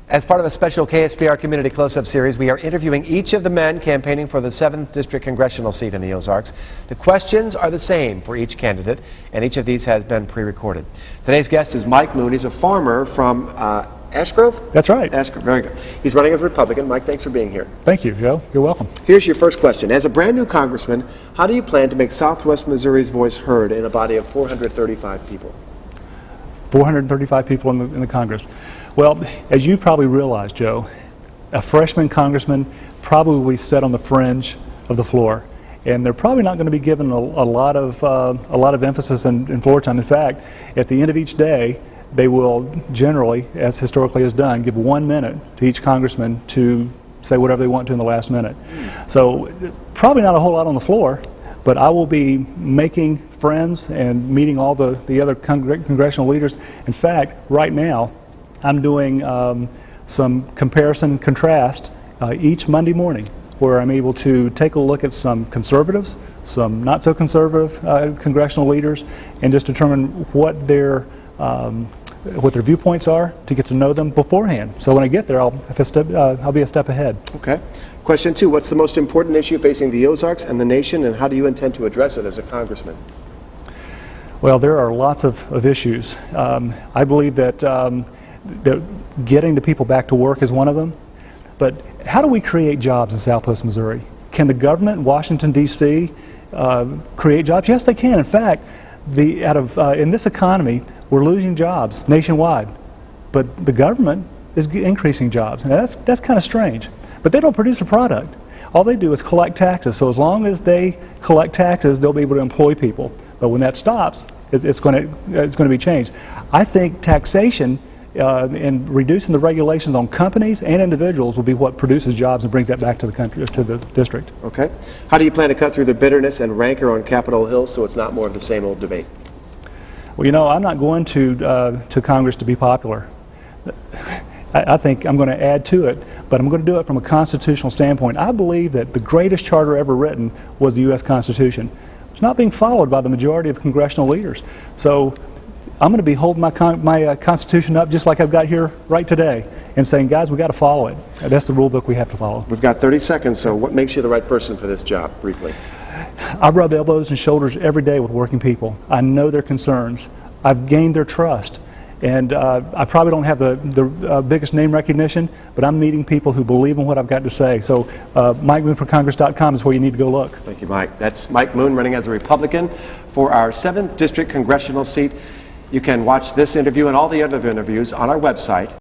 As part of a special KSBR Community Close-Up series, we are interviewing each of the men campaigning for the 7th District Congressional seat in the Ozarks. The questions are the same for each candidate, and each of these has been pre-recorded. Today's guest is Mike Moon. He's a farmer from Ash Grove? That's right. Ash Grove, very good. He's running as a Republican. Mike, thanks for being here. Thank you, Joe. You're welcome. Here's your first question. As a brand new congressman, how do you plan to make Southwest Missouri's voice heard in a body of 435 people? 435 people in the Congress. Well, as you probably realize, Joe, a freshman congressman probably sit on the fringe of the floor, and they're probably not going to be given a lot of emphasis in floor time. In fact, at the end of each day, they will generally, as historically is done, give 1 minute to each congressman to say whatever they want to in the last minute. So probably not a whole lot on the floor, but I will be making friends and meeting all the other congressional leaders. In fact, right now, I'm doing some comparison and contrast each Monday morning, where I'm able to take a look at some conservatives, some not so conservative congressional leaders, and just determine what their viewpoints are, to get to know them beforehand. So when I get there, I'll be a step ahead. Okay. Question 2, what's the most important issue facing the Ozarks and the nation, and how do you intend to address it as a congressman? Well, there are lots of issues. I believe that getting the people back to work is one of them. But how do we create jobs in Southwest Missouri? Can the government in Washington, D.C. create jobs? Yes, they can. In fact, in this economy, we're losing jobs nationwide, but the government is increasing jobs, and that's kind of strange. But they don't produce a product. All they do is collect taxes. So as long as they collect taxes, they'll be able to employ people. But when that stops, it's going to be changed. I think taxation and reducing the regulations on companies and individuals will be what produces jobs and brings that back to the country, to the district. Okay. How do you plan to cut through the bitterness and rancor on Capitol Hill so it's not more of the same old debate? Well, you know, I'm not going to Congress to be popular. I think I'm going to add to it, but I'm going to do it from a constitutional standpoint. I believe that the greatest charter ever written was the U.S. Constitution. It's not being followed by the majority of congressional leaders. So I'm going to be holding my Constitution up just like I've got here right today and saying, guys, we've got to follow it. That's the rule book we have to follow. We've got 30 seconds, so what makes you the right person for this job, briefly? I rub elbows and shoulders every day with working people. I know their concerns. I've gained their trust. And I probably don't have the biggest name recognition, but I'm meeting people who believe in what I've got to say. So MikeMoonForCongress.com is where you need to go look. Thank you, Mike. That's Mike Moon running as a Republican for our 7th District Congressional seat. You can watch this interview and all the other interviews on our website.